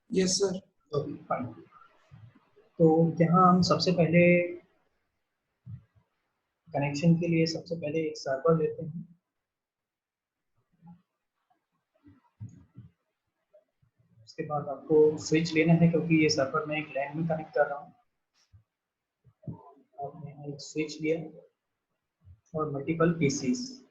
Yes sir. Okay fine. तो यहाँ हम सबसे पहले कनेक्शन के लिए सबसे पहले एक सर्वर लेते हैं। उसके बाद आपको स्विच लेना है क्योंकि ये सर्वर मैं एक लैन में कनेक्ट कर रहा हूँ। आपने यहाँ एक स्विच लिया और मल्टीपल पीसीस।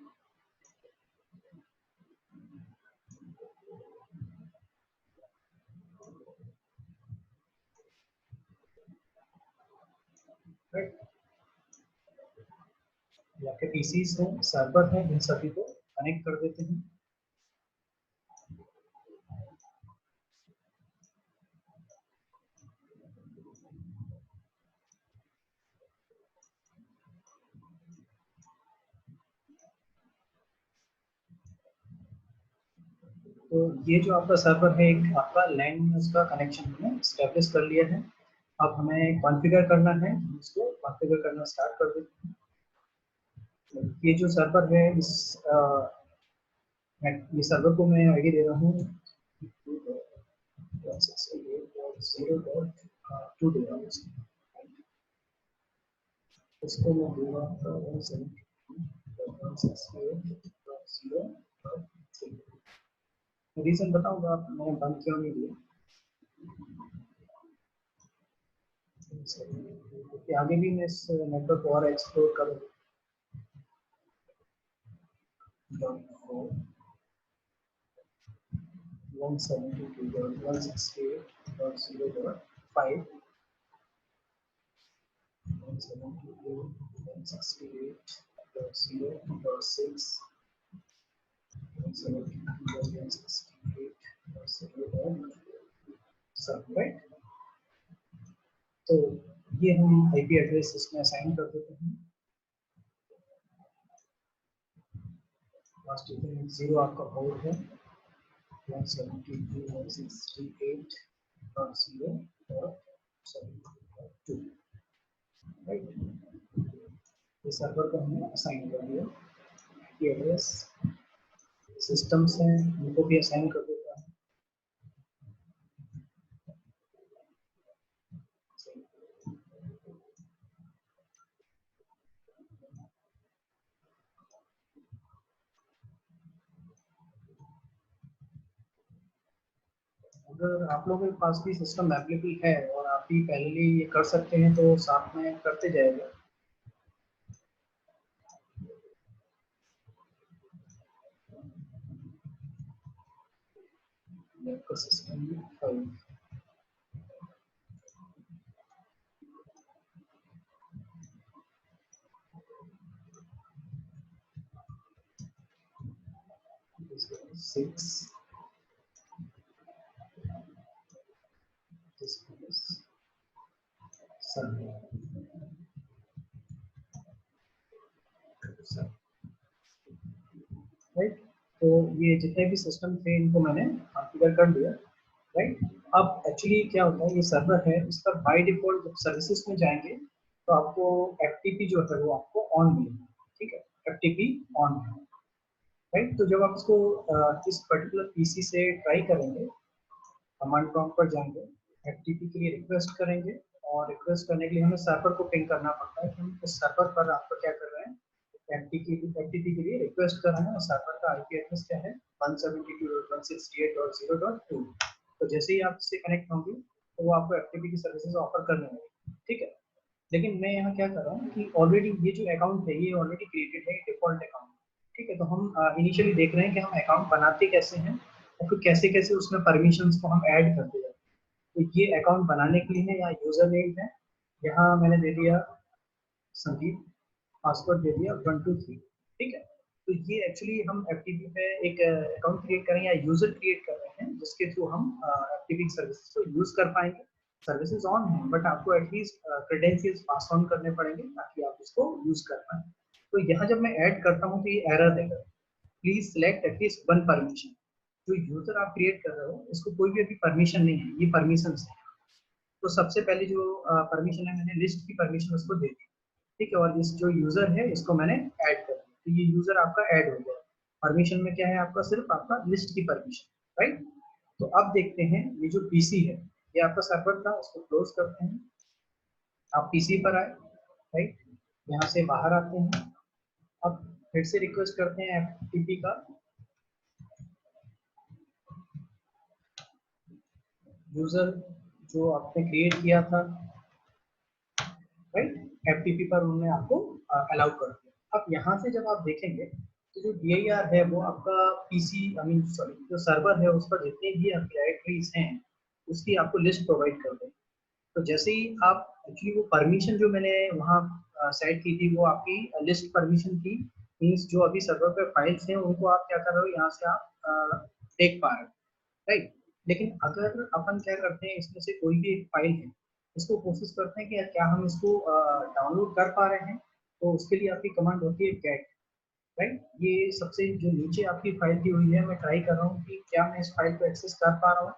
या के पीसीस हैं, सर्वर है, इन सभी को कनेक्ट कर देते हैं। तो ये जो आपका सर्वर है, एक आपका लैन में उसका कनेक्शन हमने स्टैब्लिश कर लिया है। अब हमें कॉन्फ़िगर करना है, इसको कॉन्फ़िगर करना स्टार्ट कर देते हैं। ये जो सर्वर है, ये सर्वर को मैं आईडी दे रहा हूँ 168.0.2 दे रहा हूँ। इसको मैं दूंगा 168.0.3। रीजन बताऊंगा आप, मैंने बंद क्यों नहीं दिया। आगे भी मैं इस नेटवर्क को और एक्सप्लोर करूँ। 172.168.0.5 172.168.0.6 172.168.0.7, राइट। तो ये हम आईपी एड्रेस इसमें असाइन कर देते हैं। लास्ट में 0 आपका पोर्ट है, 172.168.0.7.2, राइट। ये सर्वर को हमने असाइन कर दिया। आईपी एड्रेस सिस्टम्स हैं, उनको भी असाइन कर देता है। अगर आप लोगों के पास भी सिस्टम अवेलेबल है और आप भी पहले ये कर सकते हैं तो साथ में करते जाएगा। आपका सिस्टम 5 6 राइट। तो ये जितने भी सिस्टम थे इनको मैंने कॉन्फ़िगर कर लिया, राइट। अब एक्चुअली क्या होता है, ये सर्वर है, इसका बाय डिफॉल्ट जब सर्विसेज में जाएंगे तो आपको एफटीपी जो है वो आपको ऑन मिलेगा, ठीक है। एफटीपी ऑन है, राइट। तो जब आप इसको इस पर्टिकुलर पीसी से ट्राई करेंगे, कमांड प्रॉम्प्ट पर जाएंगे, एफटीपी के लिए रिक्वेस्ट करेंगे और रिक्वेस्ट करने के लिए हमें सर्वर को पिंग करना पड़ता है कि हम इस सर्वर पर आपको क्या कर रहे हैं, एफटीपी के लिए रिक्वेस्ट कर रहे हैं और सर्वर का आईपी एड्रेस क्या है 172.168.0.2। तो जैसे ही आप इससे कनेक्ट होंगे तो वो आपको एफटीपी की सर्विसेज ऑफर करने लगेगी, ठीक है। लेकिन मैं यहाँ क्या कर रहा हूँ कि ऑलरेडी ये जो अकाउंट है ये ऑलरेडी क्रिएटेड है, डिफॉल्ट अकाउंट, ठीक है। तो हम इनिशियली देख रहे हैं कि हम अकाउंट बनाते कैसे हैं और फिर कैसे कैसे उसमें परमिशंस को हम ऐड करते हैं। तो ये अकाउंट बनाने के लिए है, यहाँ यूजर नेम है, यहाँ मैंने दे दिया संदीप, पासवर्ड दे दिया 123, ठीक है। तो ये एक्चुअली हम एफटीपी पे एक अकाउंट क्रिएट करें या यूजर क्रिएट कर रहे हैं जिसके थ्रू हम एफटीपी सर्विसेज को यूज कर पाएंगे। सर्विसेज ऑन है बट आपको एटलीस्ट क्रेडेंशियल्स पास ऑन करने पड़ेंगे ताकि आप इसको यूज कर पाए। तो यहाँ जब मैं ऐड करता हूँ तो ये एरर देगा, please select at least one permission. जो यूजर आप क्रिएट कर रहे हो इसको कोई भी अभी परमिशन नहीं है, ये परमिशन है। तो सबसे पहले जो परमिशन है मैंने लिस्ट की परमिशन उसको दे दी, ठीक है। और इस जो यूजर है इसको मैंने ऐड कर दिया, तो ये यूजर आपका ऐड हो गया। परमिशन में क्या है आपका, सिर्फ आपका लिस्ट की परमिशन, राइट। तो अब देखते हैं ये जो पीसी है, ये आपका सर्वर था, उसको क्लोज करते हैं। आप पीसी पर आए, राइट, यहाँ से बाहर आते हैं। अब फिर से रिक्वेस्ट करते हैं एफटीपी का, यूजर जो आपने क्रिएट किया था, राइट, एफटीपी पर उन्होंने आपको अलाउ कर दिया। अब यहाँ से जब आप देखेंगे तो जो DIR है वो आपका पीसी, आई मीन सॉरी, जो सर्वर है उस पर जितने भी डायरेक्टरीज हैं उसकी आपको लिस्ट प्रोवाइड कर दें। तो जैसे ही आप एक्चुअली वो परमिशन जो मैंने वहाँ सेट की थी वो आपकी लिस्ट परमिशन थी, मीन्स जो अभी सर्वर पे फाइल्स हैं उनको आप क्या कर रहे हो, यहाँ से आप देख पा रहे हो, राइट। लेकिन अगर अपन क्या करते हैं, इसमें से कोई भी एक फाइल है, इसको कोशिश करते हैं कि क्या हम इसको डाउनलोड कर पा रहे हैं, तो उसके लिए आपकी कमांड होती है गेट, राइट। ये सबसे जो नीचे आपकी फाइल दी हुई है, मैं ट्राई कर रहा हूँ कि क्या मैं इस फाइल को एक्सेस कर पा रहा हूँ।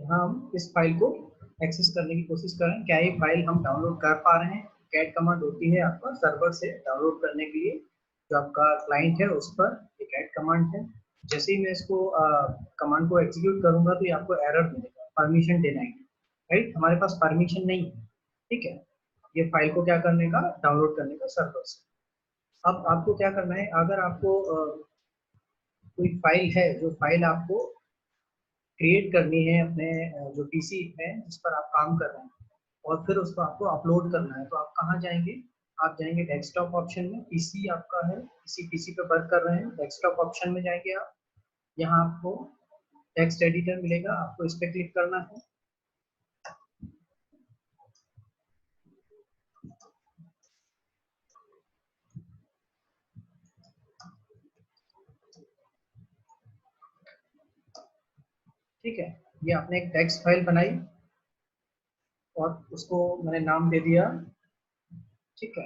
यहाँ हम इस फाइल को एक्सेस करने की कोशिश करें, क्या ये फाइल हम डाउनलोड कर पा रहे हैं। कैट कमांड होती है आपका सर्वर से डाउनलोड करने के लिए, जो आपका क्लाइंट है उस पर ये कैट कमांड है। जैसे ही मैं इसको कमांड को एग्जीक्यूट करूंगा तो ये आपको एरर मिलेगा, परमिशन डिनाइड, राइट, हमारे पास परमिशन नहीं है, ठीक है, ये फाइल को क्या करने का, डाउनलोड करने का सर्वर से। अब आपको क्या करना है, अगर आपको कोई फाइल है, जो फाइल आपको क्रिएट करनी है अपने जो पीसी है जिस पर आप काम कर रहे हैं, और फिर उसको आपको अपलोड करना है, तो आप कहाँ जाएंगे, आप जाएंगे डेस्कटॉप ऑप्शन में, पीसी आपका है, इसी पीसी पे वर्क कर रहे हैं, डेस्कटॉप ऑप्शन में जाएंगे आप। यहाँ आपको टेक्स्ट एडिटर मिलेगा, आपको इस पर क्लिक करना है। ठीक है, ये आपने एक टेक्स्ट फाइल बनाई और उसको मैंने नाम दे दिया, ठीक है,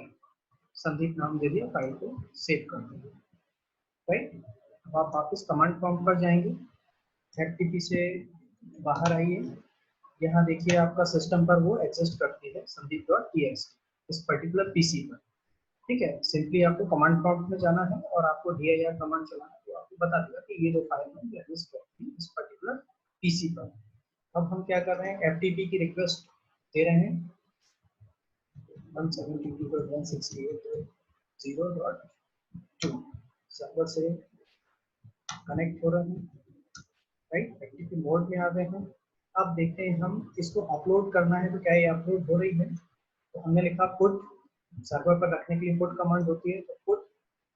संदीप नाम दे दिया, फाइल को सेव कर दिया, राइट। अब आप वापस कमांड प्रॉम्प्ट पर जाएंगे, एफटीपी से बाहर आइए, यहाँ देखिए आपका सिस्टम पर वो एग्जिस्ट करती है संदीप डॉट txt इस पर्टिकुलर पीसी पर, ठीक है। सिंपली आपको कमांड प्रॉम्प्ट में जाना है और आपको dir कमांड चलाना है, तो आपको बता देगा कि ये जो फाइल है ये एग्जिस्ट करती है इस पर्टिकुलर पीसी पर। अब हम क्या कर रहे हैं, एफटीपी की रिक्वेस्ट दे रहे हैं 172.168.0.2 सर्वर से कनेक्ट हो रहे हैं, राइट, एफटीपी मोड में आ गए हैं। अब देखते हैं हम इसको अपलोड करना है तो क्या ये अपलोड हो रही है, तो हमने लिखा पुट, सर्वर पर रखने के लिए पुट कमांड होती है, तो पुट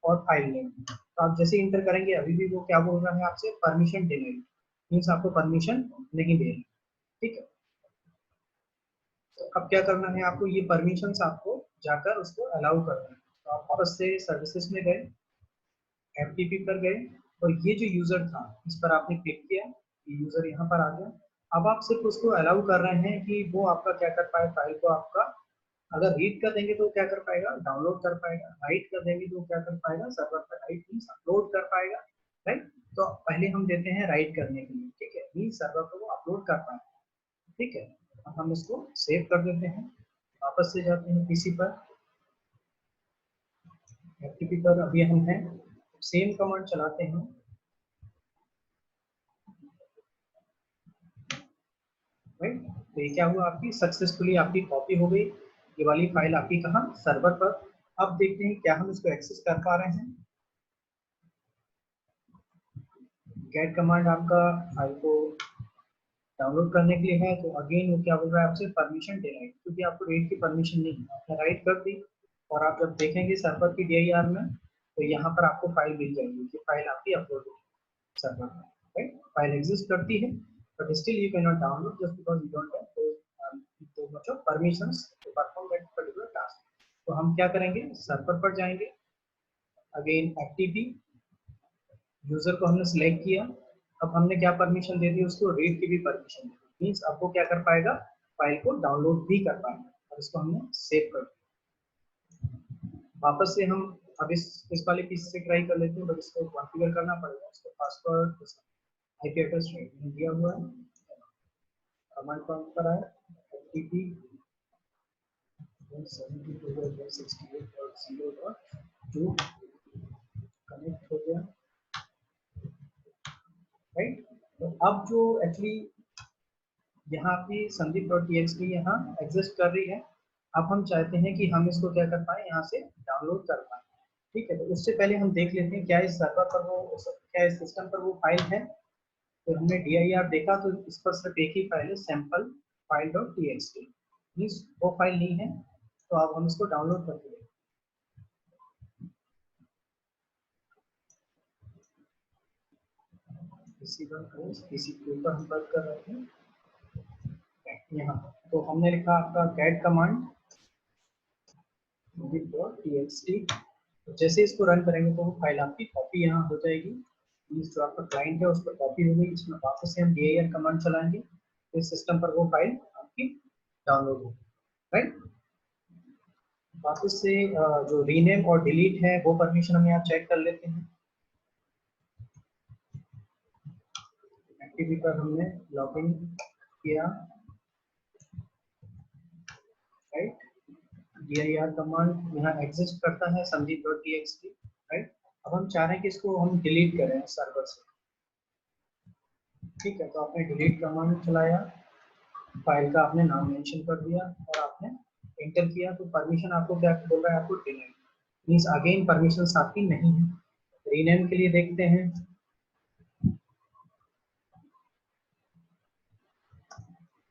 और फाइल नेम, तो आप जैसे इंटर करेंगे अभी भी वो क्या बोल रहा है आपसे, परमिशन डिनाइड, मीन्स आपको परमिशन नहीं दे रही, ठीक है। तो अब क्या करना है आपको, ये परमिशंस आपको जाकर उसको अलाउ करना है, तो आप वापस से सर्विसेज में गए, एफटीपी पर गए, और ये जो यूजर था इस पर आपने क्लिक किया, ये यूजर यहाँ पर आ गया। अब आप सिर्फ उसको अलाउ कर रहे हैं कि वो आपका क्या कर पाए, फाइल को आपका अगर रीड कर देंगे तो क्या कर पाएगा, डाउनलोड कर पाएगा, राइट कर देंगे तो क्या कर पाएगा, सर्वर पर राइट मीन्स अपलोड कर पाएगा, राइट। तो पहले हम देते हैं राइट करने के लिए, ठीक है, मीन्स सर्वर पर वो अपलोड कर पाए, ठीक है। अब हम इसको सेव कर देते हैं, वापस से जाते हैं पीसी पर, एफटीपी पर अभी हम हैं, सेम कमांड चलाते हैं, राइट। तो ये क्या हुआ, आपकी सक्सेसफुली आपकी कॉपी हो गई, ये वाली फाइल आपकी कहाँ, सर्वर पर। अब देखते हैं क्या हम इसको एक्सेस कर पा रहे हैं। गेट कमांड आपका फाइल को डाउनलोड करने के लिए है, तो अगेन वो क्या बोल रहा है आपसे, परमिशन दे रहा है, क्योंकि आपको रीड की परमिशन नहीं है, आपने राइट कर दी। और आप जब देखेंगे सर्वर की DIR में, तो यहाँ पर आपको फाइल मिल जाएगी कि फाइल आपकी अपलोड हुई सर्वर में, राइट, फाइल एग्जिस्ट करती है, but still you can not download just because you don't have too much of permissions to perform that particular task. तो हम क्या करेंगे, सर्वर पर जाएंगे, अगेन एफटीपी, यूजर को हमने सिलेक्ट किया, अब हमने क्या परमिशन दे दी उसको, रीड की भी परमिशन दे दी, मीन्स अब वो क्या कर पाएगा, फाइल को डाउनलोड भी कर पाएगा, और इसको हमने सेव कर दिया। वापस से हम अब इस वाले पीस से ट्राई कर लेते हैं, बट इसको कॉन्फ़िगर करना पड़ेगा, उसको पासवर्ड आईपी एड्रेस दिया हुआ है, कमांड प्रॉम्प्ट पर आए ftp 172.168.0.2 कनेक्ट हो गया, राइट। तो अब जो एक्चुअली यहाँ पे संदीप डॉट txt यहाँ एग्जिस्ट कर रही है, अब हम चाहते हैं कि हम इसको क्या कर पाए, यहाँ से डाउनलोड कर पाए। ठीक है, तो उससे पहले हम देख लेते हैं क्या इस सर्वर पर वो, क्या इस सिस्टम पर वो फाइल है। तो हमने dir देखा तो इस पर सिर्फ एक ही फाइल है, sample file dot txt, means वो फाइल नहीं है। तो अब हम इसको डाउनलोड करके लेंगे। पीसी के ऊपर हम वर्क कर रहे हैं यहाँ। तो हमने लिखा आपका गेट कमांड txt। तो जैसे इसको रन करेंगे तो वो फाइल आपकी कॉपी यहाँ हो जाएगी, मीन्स जो आपका क्लाइंट है उस पर कॉपी हो गई। इसमें वापस से हम dir कमांड चलाएंगे तो इस सिस्टम पर वो फाइल आपकी डाउनलोड होगी, राइट। वापस से जो रीनेम और डिलीट है वो परमिशन हम यहाँ चेक कर लेते हैं। एक्टिविटी पर हमने लॉगिन किया, राइट। dir कमांड यहाँ एग्जिस्ट करता है संदीप डॉट txt, राइट। अब हम चाह रहे हैं कि इसको हम डिलीट करें सर्वर से। ठीक है, तो आपने डिलीट कमांड चलाया, फाइल का आपने नाम मेंशन कर दिया और आपने एंटर किया, तो परमिशन आपको क्या बोल रहा है, आपको डिलीट, मीन्स अगेन परमिशन आपकी नहीं है। रीनेम के लिए देखते हैं,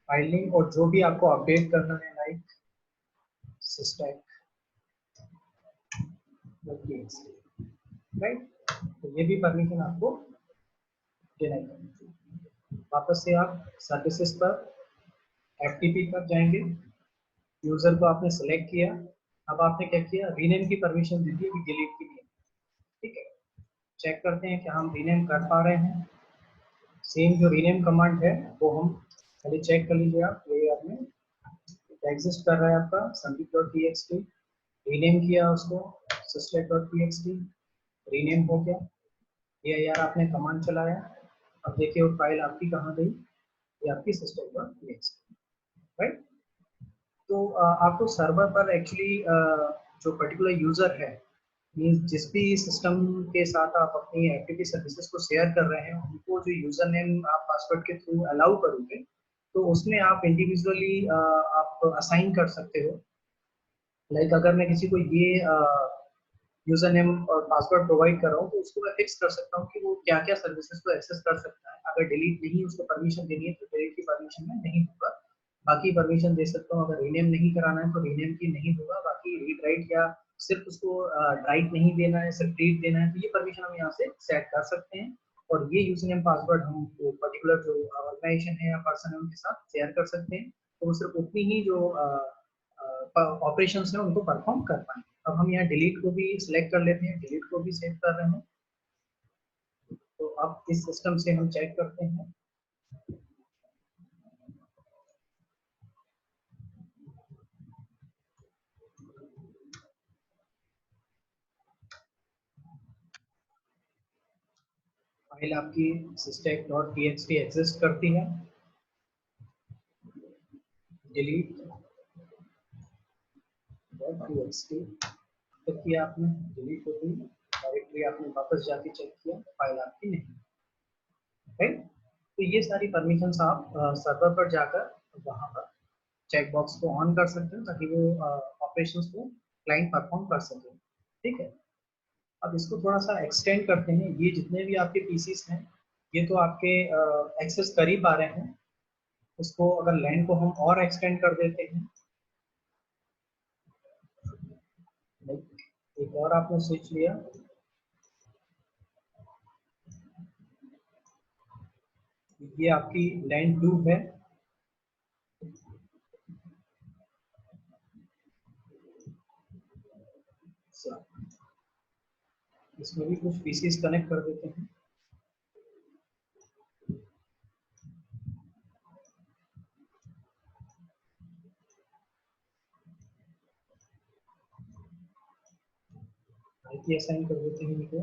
फाइल नेम और जो भी आपको अपडेट करना है, लाइक सिस्टम, राइट। तो ये भी परमिशन आपको देना है। वापस से आप सर्विसेज पर एफटीपी पर जाएंगे, यूजर को आपने सेलेक्ट किया, अब आपने क्या किया, रीनेम की परमिशन दे दी, अभी डिलीट की नहीं। ठीक है, चेक करते हैं कि हम रीनेम कर पा रहे हैं। सेम जो रीनेम कमांड है वो हम पहले चेक कर लीजिए, आप ये आपने एग्जिस्ट कर रहा है आपका संदीप डॉट txt, रीनेम किया उसको सिस्टम डॉट txt, रीनेम हो गया। ये यार आपने कमांड चलाया, अब देखिए वो फाइल आपकी कहाँ गई, ये आपकी सिस्टम डॉट txt, राइट। तो आपको सर्वर पर एक्चुअली जो पर्टिकुलर यूजर है, मीन्स जिस भी सिस्टम के साथ आप अपनी एफटीपी सर्विसेज को शेयर कर रहे हैं, उनको जो यूजर नेम आप पासवर्ड के थ्रू अलाउ करोगे, तो उसमें आप इंडिविजुअली आप असाइन कर सकते हो। लाइक अगर मैं किसी को ये यूजर नेम और पासवर्ड प्रोवाइड कर रहा हूँ, तो उसको मैं फिक्स कर सकता हूँ कि वो क्या क्या सर्विसेज को एक्सेस कर सकता है। अगर डिलीट नहीं उसको परमिशन देनी है तो डिलीट की परमिशन में नहीं होगा, बाकी परमिशन दे सकता हूँ। अगर रीनेम नहीं कराना है तो रीनेम की नहीं होगा, बाकी रीड राइट या सिर्फ उसको राइट नहीं देना है, सिर्फ रीड देना है, तो ये परमिशन हम यहाँ से सेट कर सकते हैं। और ये यूजर नेम पासवर्ड हम पर्टिकुलर जो ऑर्गेनाइजेशन है या पर्सन है उनके साथ शेयर कर सकते हैं, तो वो सिर्फ उतनी ही जो ऑपरेशन है उनको परफॉर्म कर पाएंगे। अब हम यहाँ डिलीट को भी सिलेक्ट कर लेते हैं, डिलीट को भी सेव कर रहे हैं। तो अब इस सिस्टम से हम चेक करते हैं, फाइल आपकी सिस्टम डॉट txt एग्जिस्ट करती है, डिलीट डॉट txt तो किया आपने, डिलीट हो गई डायरेक्टरी, आपने वापस जाके चेक किया, फाइल आपकी नहीं, राइट। तो ये सारी परमिशंस आप सर्वर पर जाकर वहां पर चेक बॉक्स को ऑन कर सकते हैं ताकि वो ऑपरेशंस को क्लाइंट परफॉर्म कर सके। ठीक है, अब इसको थोड़ा सा एक्सटेंड करते हैं। ये जितने भी आपके पीसीस हैं, ये तो आपके एक्सेस कर ही पा रहे हैं, इसको अगर लैन को हम और एक्सटेंड कर देते हैं, एक और आपने स्विच लिया, ये आपकी लैन 2 है, इसमें भी कुछ पीसीस कनेक्ट कर देते हैं। आईपी असाइन कर देते हैं इनको,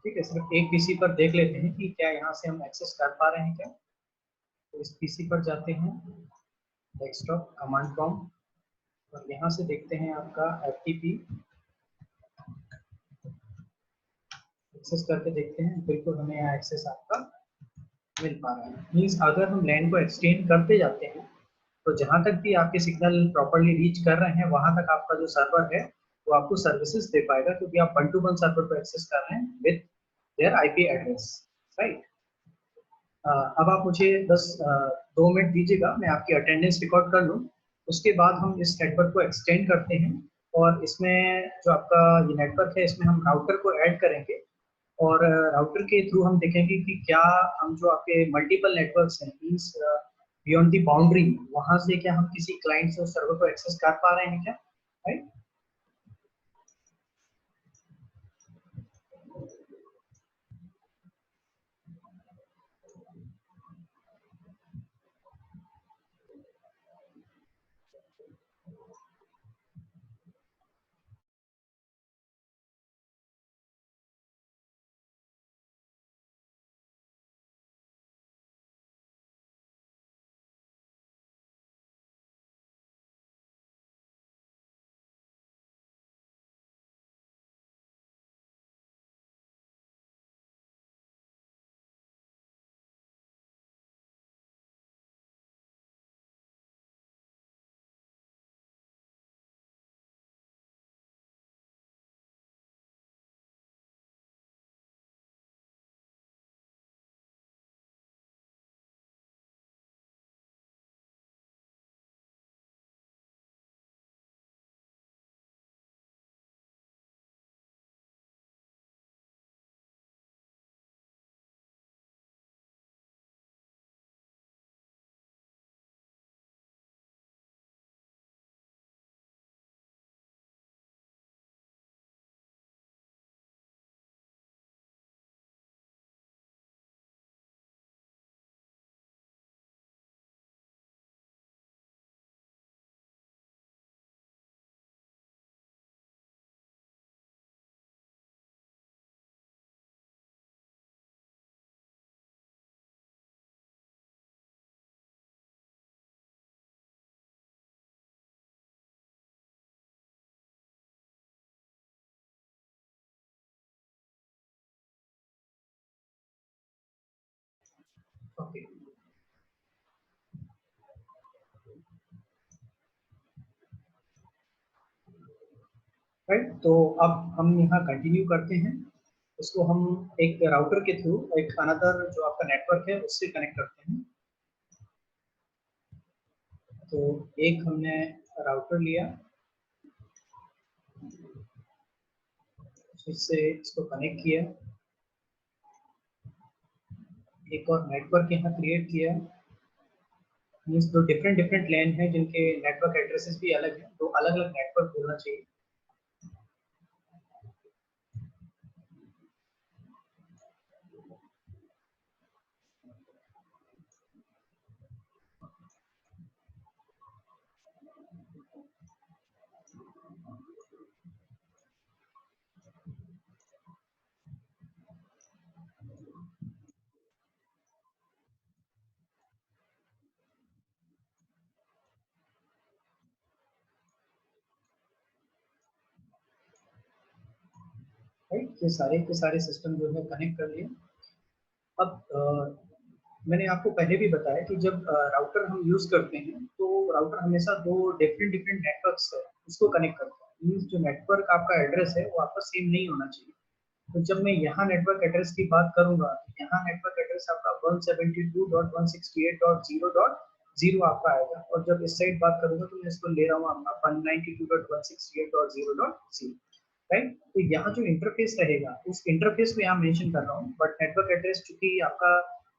ठीक है, सिर्फ एक पीसी पर देख लेते हैं कि क्या यहाँ से हम एक्सेस कर पा रहे हैं क्या। तो इस पीसी पर जाते हैं, डेस्कटॉप कमांड प्रॉम्प्ट, और यहाँ से देखते हैं आपका एफटीपी एक्सेस करके देखते हैं। बिल्कुल हमें यहाँ एक्सेस आपका मिल पा रहा है। मीन्स अगर हम लैन को एक्सटेंड करते जाते हैं तो जहाँ तक भी आपके सिग्नल प्रॉपरली रीच कर रहे हैं वहां तक आपका जो सर्वर है वो आपको सर्विसेज दे पाएगा, क्योंकि आप 1 to 1 सर्वर को एक्सेस कर रहे हैं with their IP address, right. अब आप मुझे बस 2 मिनट दीजिएगा, मैं आपकी अटेंडेंस रिकॉर्ड कर लूँ। उसके बाद हम इस नेटवर्क को एक्सटेंड करते हैं, और इसमें जो आपका ये नेटवर्क है इसमें हम राउटर को ऐड करेंगे, और राउटर के थ्रू हम देखेंगे कि क्या हम जो आपके मल्टीपल नेटवर्क्स हैं, मीन्स बियॉन्ड दी बाउंड्री, वहां से क्या हम किसी क्लाइंट से उस सर्वर को एक्सेस कर पा रहे हैं क्या, राइट। Okay, right. तो अब हम यहाँ कंटिन्यू करते हैं। इसको हम एक राउटर के थ्रू एक अनदर जो आपका नेटवर्क है उससे कनेक्ट करते हैं। तो एक हमने राउटर लिया, इससे इसको कनेक्ट किया, एक और नेटवर्क यहाँ क्रिएट किया। मीन्स दो डिफरेंट डिफरेंट लैन है जिनके नेटवर्क एड्रेसेस भी अलग है, तो अलग अलग नेटवर्क होना चाहिए। राइट, ये सारे के सारे सिस्टम जो है कनेक्ट कर लिए। अब मैंने आपको पहले भी बताया कि जब राउटर हम यूज करते हैं तो राउटर हमेशा दो डिफरेंट डिफरेंट नेटवर्क्स है उसको कनेक्ट करता है। मीन्स जो नेटवर्क आपका एड्रेस है वो आपका सेम नहीं होना चाहिए। तो जब मैं यहाँ नेटवर्क एड्रेस की बात करूंगा तो यहाँ नेटवर्क एड्रेस आपका 172.168.0.0 आपका आएगा, और जब इस साइड बात करूंगा तो मैं इसको ले रहा हूँ आपका 192.168.0.0, राइट। तो यहाँ जो इंटरफेस रहेगा उस इंटरफेस को यहाँ मेंशन कर रहा हूँ, बट नेटवर्क एड्रेस चूंकि आपका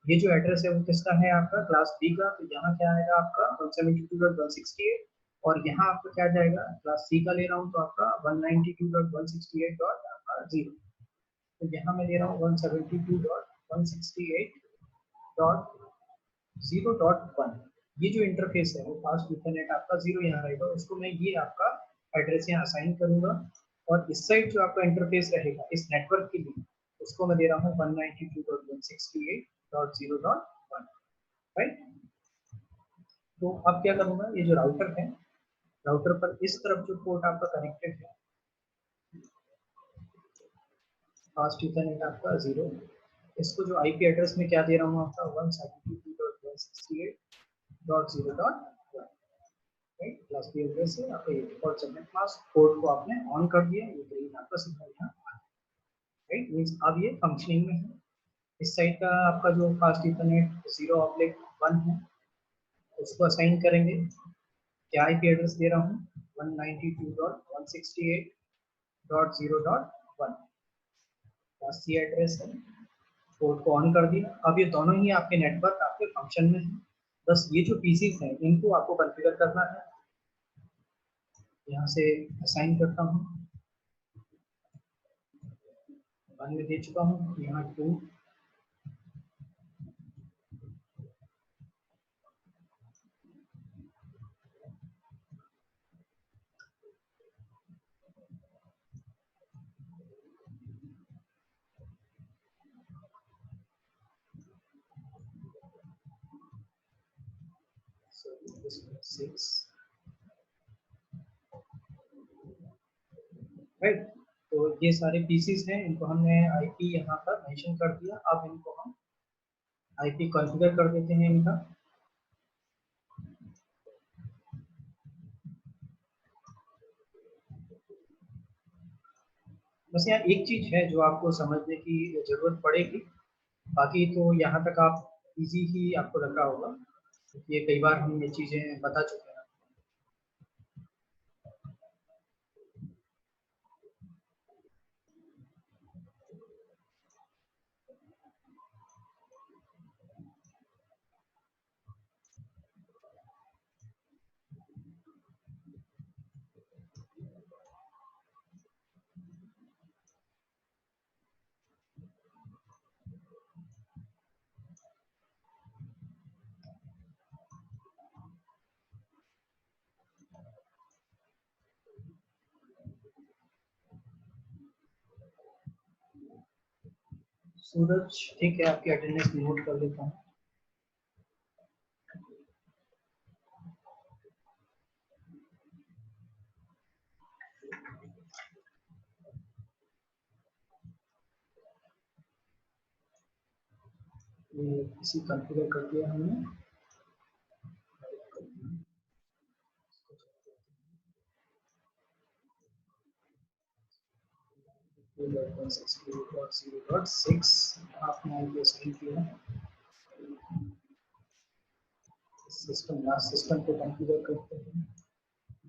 ये जो एड्रेस है वो किसका है, आपका क्लास बी का, तो यहाँ क्या आएगा आपका 172.168, और यहाँ आपका क्या जाएगा, क्लास सी का ले रहा हूँ तो आपका 192.168.0। तो यहाँ मैं ले रहा हूँ 172.168.0.1। ये जो इंटरफेस है वो फास्ट इथरनेट आपका 0 यहाँ रहेगा, उसको मैं ये आपका एड्रेस यहाँ असाइन करूंगा। और इस साइड जो आपका इंटरफेस रहेगा इस नेटवर्क के लिए, उसको मैं दे रहा हूँ 192.168.0.1, राइट। तो अब क्या करूँगा, ये जो राउटर है, राउटर पर इस तरफ जो पोर्ट आपका कनेक्टेड है, फास्ट ईथरनेट आपका 0, इसको जो आईपी एड्रेस में क्या दे रहा हूँ आपका 172.168.0.1, राइट। क्लास बी एड्रेस है आपका, ये डिफॉल्ट सबनेट मास्क, पोर्ट को आपने ऑन कर दिया, ये ग्रीन आपका सिग्नल यहाँ आ गया, राइट। मींस अब ये फंक्शनिंग में है। इस साइड का आपका जो फास्ट ईथरनेट 0/1 है, उसको असाइन करेंगे, क्या आईपी एड्रेस दे रहा हूँ 192.168.0.1, सी एड्रेस है, पोर्ट को ऑन कर दिया। अब ये दोनों ही आपके नेटवर्क आपके फंक्शन में है, बस ये जो पीसीज हैं इनको आपको कॉन्फ़िगर करना है। यहाँ से असाइन करता हूँ, 1 में दे चुका हूँ, यहाँ 2, सिक्स, राइट। तो ये सारे पीसीज हैं, इनको हमने आईपी यहाँ पर मेंशन कर दिया। अब इनको हम आईपी कॉन्फ़िगर कर देते हैं इनका। बस यहाँ एक चीज है जो आपको समझने की जरूरत पड़ेगी, बाकी तो यहाँ तक आप इजी ही आपको लग रहा होगा, क्योंकि ये कई बार हम ये चीजें बता चुके हैं। सूरज, ठीक है, आपकी अटेंडेंस नोट कर लेता हूँ। ये इसी कॉन्फ़िगर कर दिया हमने। आपने साइन किया, सिस्टम लास्ट सिस्टम को कॉन्फ़िगर करते हैं।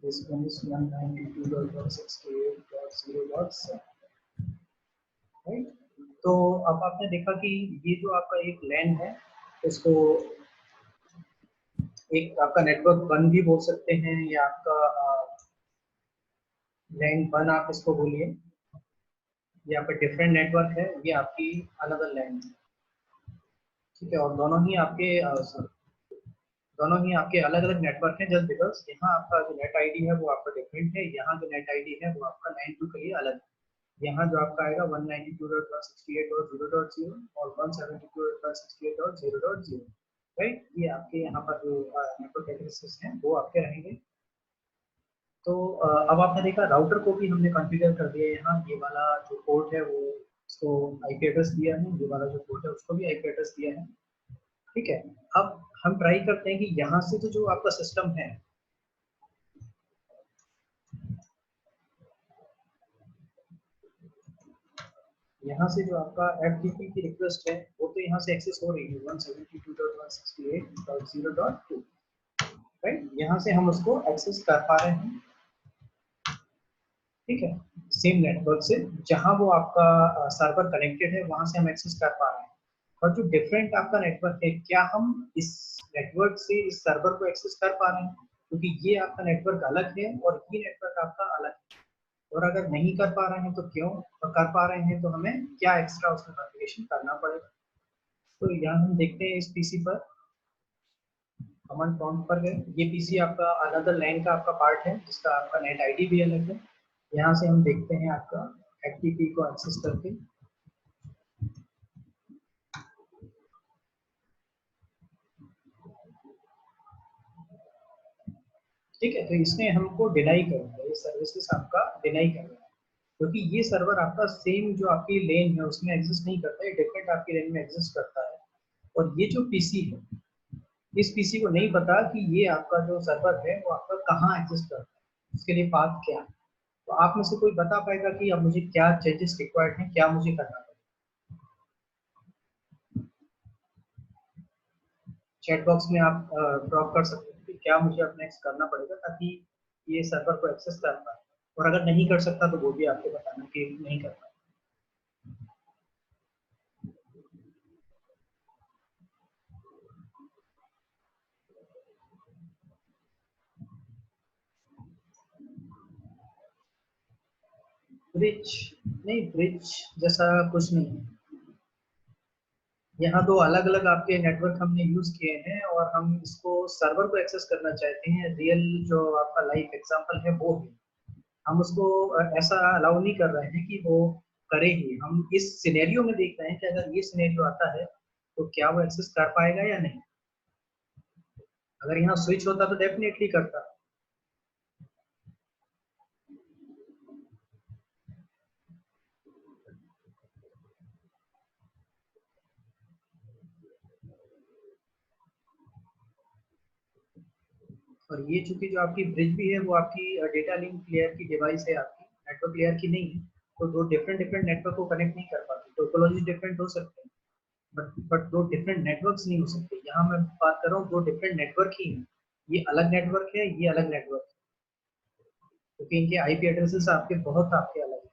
This one is 192.168.0.7, right. तो अब आपने देखा कि ये जो आपका एक लैन है, इसको एक आपका नेटवर्क वन भी बोल सकते हैं, या आपका लैन वन आप इसको बोलिए। ये आपका डिफरेंट नेटवर्क है, ये आपकी अनदर लैन है, ठीक है। और दोनों ही आपके अलग अलग नेटवर्क हैं, जस्ट बिकॉज यहाँ आपका जो नेट आईडी है वो आपका डिफरेंट है, यहाँ जो नेट आईडी है वो आपका 92 के लिए अलग है। यहाँ जो आपका आएगा 192.168.0.0 और 172.168.0.0, राइट। ये आपके यहाँ पर जो नेटवर्क एड्रेसेस हैं वो आपके रहेंगे। तो अब आपने देखा राउटर को भी हमने कॉन्फ़िगर कर दिया। यहाँ ये वाला जो पोर्ट है वो उसको आईपी एड्रेस दिया है, ये वाला जो पोर्ट है उसको भी आईपी एड्रेस दिया है, ठीक है। अब हम ट्राई करते हैं कि यहाँ से तो जो आपका सिस्टम है, यहाँ से जो आपका एफटीपी की रिक्वेस्ट है वो तो यहाँ से एक्सेस हो रही है 172.168.0.2, राइट। यहाँ से हम उसको एक्सेस कर पा रहे हैं, ठीक है, सेम नेटवर्क से जहां वो आपका सर्वर कनेक्टेड है वहां से हम एक्सेस कर पा रहे हैं। और जो डिफरेंट आपका नेटवर्क है, क्या हम इस नेटवर्क से इस सर्वर को एक्सेस कर पा रहे हैं, क्योंकि ये आपका नेटवर्क अलग है और ये नेटवर्क आपका अलग है। और अगर नहीं कर पा रहे हैं तो क्यों, और कर पा रहे हैं तो हमें क्या एक्स्ट्रा उसमें कॉन्फ़िगरेशन करना पड़ेगा। तो यहाँ हम देखते हैं इस पीसी पर, कमांड प्रॉम्प्ट पर गए, ये पीसी आपका अनदर लाइन का आपका पार्ट है जिसका आपका नेट आईडी भी अलग है। यहाँ से हम देखते हैं आपका एफटीपी को एक्सेस करके, ठीक है, तो इसने हमको डिनाई कर दिया, ये सर्विसेज आपका डिनाई कर रहा है, क्योंकि ये सर्वर आपका सेम जो आपकी लेन है उसमें एग्जिस्ट नहीं करता है, डिफरेंट आपकी लेन में एग्जिस्ट करता है। और ये जो पीसी है, इस पीसी को नहीं पता कि ये आपका जो सर्वर है वो आपका कहाँ एग्जिस्ट करता है, उसके लिए पाथ क्या है। तो आप में से कोई बता पाएगा कि अब मुझे क्या चेंजेस रिक्वायर्ड हैं, क्या मुझे करना है? चैट बॉक्स में आप ड्रॉप कर सकते हैं कि क्या मुझे अब नेक्स्ट करना पड़ेगा ताकि ये सर्वर को एक्सेस कर पाए, और अगर नहीं कर सकता तो वो भी आपको बताना कि नहीं कर पाए। ब्रिज नहीं, ब्रिज जैसा कुछ नहीं है। यहाँ दो अलग अलग आपके नेटवर्क हमने यूज किए हैं और हम इसको सर्वर को एक्सेस करना चाहते हैं, रियल जो आपका लाइव एग्जांपल है वो है। हम उसको ऐसा अलाउ नहीं कर रहे हैं कि वो करे ही, हम इस सिनेरियो में देख रहे हैं कि अगर ये सिनेरियो आता है तो क्या वो एक्सेस कर पाएगा या नहीं। अगर यहाँ स्विच होता तो डेफिनेटली करता। और ये चूंकि जो आपकी ब्रिज भी है वो आपकी डेटा लिंक लेयर की डिवाइस है, आपकी नेटवर्क लेयर की नहीं है, तो दो डिफरेंट डिफरेंट नेटवर्क को कनेक्ट नहीं कर पाती। टोपोलॉजी डिफरेंट हो सकते हैं, बट दो डिफरेंट नेटवर्क्स नहीं हो सकते। यहाँ मैं बात कर रहा हूँ दो डिफरेंट नेटवर्क ही हैं, ये अलग नेटवर्क है, ये अलग नेटवर्क है, क्योंकि इनके आईपी एड्रेसेस आपके बहुत आपके अलग है।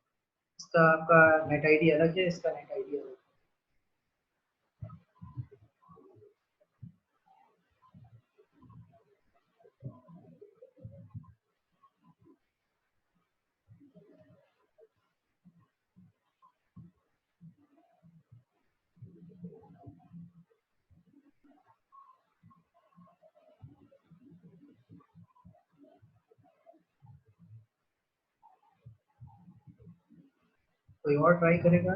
इसका आपका नेट आईडी अलग है, इसका नेट आईडी अलग है। कोई और ट्राई करेगा?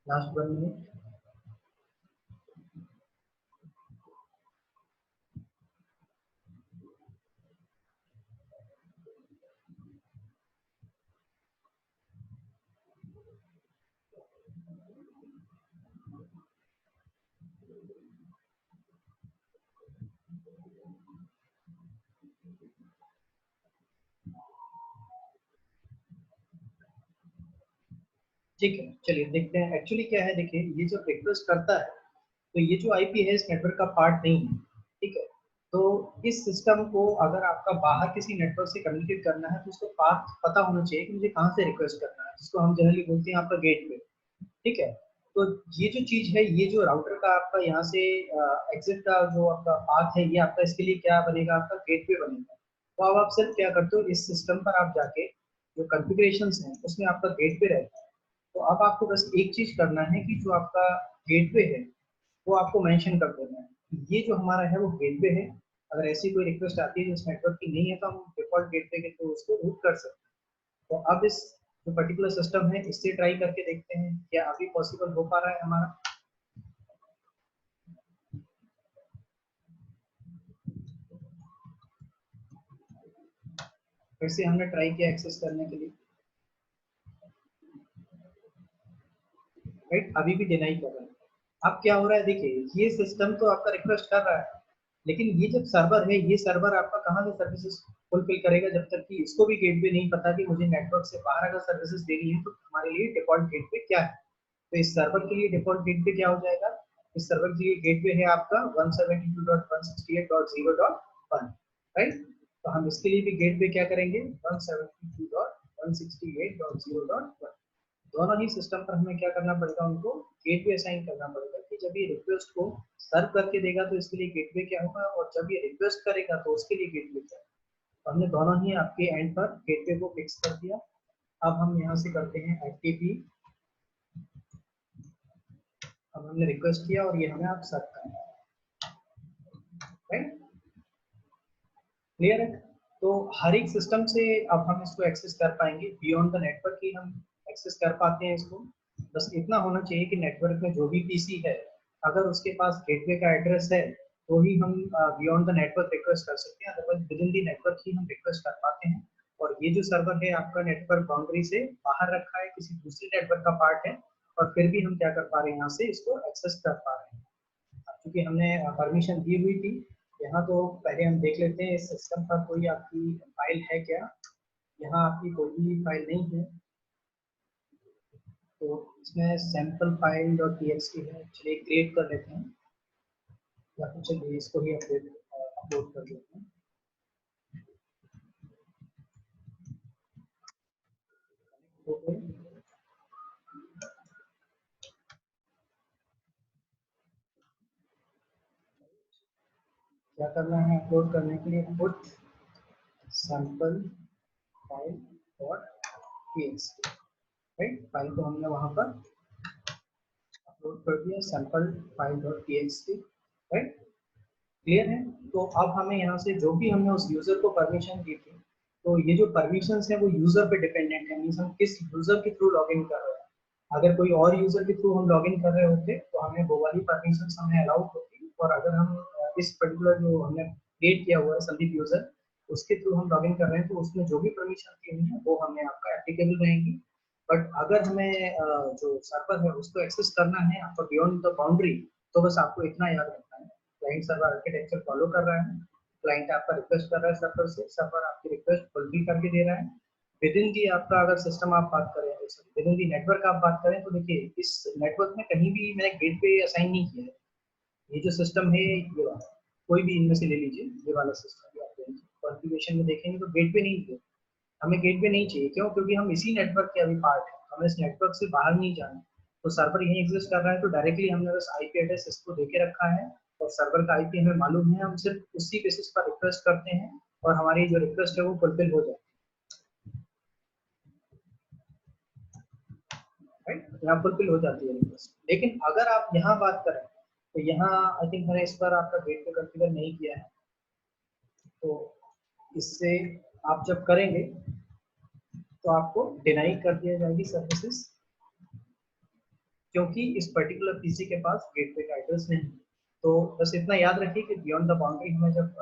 Last 1 minute. ठीक है, चलिए देखते हैं एक्चुअली क्या है। देखिए, ये जब रिक्वेस्ट करता है तो ये जो आईपी है इस नेटवर्क का पार्ट नहीं है। ठीक है, तो इस सिस्टम को अगर आपका बाहर किसी नेटवर्क से कम्युनिकेट करना है तो उसको पाथ पता होना चाहिए कि मुझे कहाँ से रिक्वेस्ट करना है, जिसको हम जनरली बोलते हैं आपका गेटवे। ठीक है, तो ये जो चीज है, ये जो राउटर का आपका यहाँ से एग्जिट का जो आपका पाथ है, ये आपका इसके लिए क्या बनेगा, आपका गेटवे बनेगा। तो अब आप सिर्फ क्या करते हो, इस सिस्टम पर आप जाके जो कॉन्फ़िगरेशन है उसमें आपका गेटवे रहता है। तो अब आपको बस एक चीज करना है कि जो आपका गेटवे है वो आपको मेंशन कर देना है, ये जो हमारा है वो गेटवे है। अगर ऐसी कोई रिक्वेस्ट आती है जो इस नेटवर्क की नहीं है तो हम डिफॉल्ट गेटवे के थ्रू उसको रूट कर सकते हैं। तो अब इस जो पर्टिकुलर सिस्टम है इससे ट्राई करके देखते हैं क्या अभी पॉसिबल हो पा रहा है हमारा। फिर से हमने ट्राई किया एक्सेस करने के लिए, राइट, अभी भी डिनाई कर रहा है। अब क्या हो रहा है, देखिए ये सिस्टम तो आपका रिक्वेस्ट कर रहा है, लेकिन ये जब सर्वर है, ये सर्वर आपका कहाँ से सर्विसेज फुलफिल करेगा, जब तक कि इसको भी गेटवे नहीं पता कि मुझे नेटवर्क से बाहर अगर सर्विसेज देनी है तो हमारे लिए डिफॉल्ट गेटवे क्या है। तो इस सर्वर के लिए डिफॉल्ट गेटवे क्या हो जाएगा, इस सर्वर के लिए गेटवे है आपका 172.168.0.1, राइट। तो हम इसके लिए भी गेटवे क्या करेंगे, 172.168.0.1। दोनों ही सिस्टम पर हमें क्या करना पड़ेगा, उनको गेटवे असाइन करना पड़ेगा कि जब ये रिक्वेस्ट को सर्व करके देगा तो इसके लिए गेटवे क्या होगा, और जब ये रिक्वेस्ट करेगा तो उसके लिए गेटवे क्या है। तो हमने दोनों ही आपके एंड पर गेटवे को फिक्स कर दिया। अब हम यहाँ से करते हैं एफटीपी। अब हमने रिक्वेस्ट किया और ये हमें आप सर्व करना है, राइट, क्लियर है। तो हर एक सिस्टम से अब हम इसको एक्सेस कर पाएंगे, बियॉन्ड द नेटवर्क ही हम एक्सेस कर पाते हैं इसको। बस इतना होना चाहिए कि नेटवर्क में जो भी पीसी है, अगर उसके पास गेटवे का एड्रेस है तो ही हम बियॉन्ड द नेटवर्क रिक्वेस्ट कर सकते हैं, otherwise within the network ही हम रिक्वेस्ट कर पाते हैं। और ये जो सर्वर है आपका नेटवर्क बाउंड्री से बाहर रखा है, किसी दूसरे नेटवर्क का पार्ट है, और फिर भी हम क्या कर पा रहे हैं, यहाँ से इसको एक्सेस कर पा रहे हैं क्योंकि हमने परमिशन दी हुई थी। यहाँ तो पहले हम देख लेते हैं इस सिस्टम का कोई आपकी फाइल है क्या। यहाँ आपकी कोई भी फाइल नहीं है, तो इसमें सैम्पल फाइल डॉट टीएक्सटी है। चलिए क्रिएट कर लेते हैं, या फिर चलिए इसको ही अपलोड कर देते हैं। ओके, क्या करना है अपलोड करने के लिए, put sample file dot TXT, right. File को हमने वहाँ पर अपलोड कर दिया, sample file dot TXT, right. Clear है। तो अब हमें यहाँ से जो भी हमने उस यूजर को परमिशन दी थी, तो ये जो परमिशंस है वो यूजर पे डिपेंडेंट है, मींस हम किस यूजर के थ्रू लॉगिन कर रहे हैं। अगर कोई और यूजर के थ्रू हम लॉगिन कर रहे होते तो हमें वो वाली परमिशंस हमें अलाउड होती, और अगर हम इस पर्टिकुलर जो हमने क्रिएट किया हुआ है संदीप यूजर, उसके थ्रू हम लॉगिन कर रहे हैं, तो उसमें जो भी परमिशन दी हुई है वो हमें आपका एप्लीकेबल रहेंगी। बट अगर हमें जो सर्वर है उसको एक्सेस करना है आपका बियॉन्ड द बाउंड्री, तो बस आपको इतना याद रखना है, क्लाइंट सर्वर आर्किटेक्चर फॉलो कर रहा है, क्लाइंट आपका रिक्वेस्ट कर रहा है सर्वर से, सर्वर आपकी रिक्वेस्ट फुलफिल करके दे रहा है। विद इन दी आपका अगर सिस्टम आप बात करें, विद इन दी नेटवर्क आप बात करें, तो देखिए इस नेटवर्क में कहीं भी मैंने गेटवे असाइन नहीं किया है। ये जो सिस्टम है ये वाला, कोई भी इनमें से ले लीजिए, ये वाला सिस्टम आप कॉन्फ़िगरेशन में देखेंगे तो गेटवे नहीं है। हमें गेटवे नहीं चाहिए, क्यों? क्योंकि हम इसी नेटवर्क के अभी पार्ट है, हमें इस नेटवर्क से बाहर नहीं जाना। तो सर्वर यहीं एग्जिस्ट कर रहा है, तो डायरेक्टली हमने बस आईपी एड्रेस इसको देके रखा है, और सर्वर का आईपी हमें मालूम है, हम सिर्फ उसी बेसिस पर रिक्वेस्ट करते हैं, और हमारी जो रिक्वेस्ट है वो फुलफिल हो जाती है, राइट। यहाँ फुलफिल हो जाती है रिक्वेस्ट। लेकिन अगर आप यहाँ बात करें, तो यहाँ आई थिंक मैंने इस पर आपका गेटवे कॉन्फ़िगर नहीं किया है, तो इससे आप जब करेंगे तो आपको डिनाई कर दिया जाएगी सर्विसेज, क्योंकि इस पर्टिकुलर पीसी के पास गेटवे का एड्रेस नहीं है। तो बस इतना याद रखिए कि बियॉन्ड द बाउंड्री हमें जब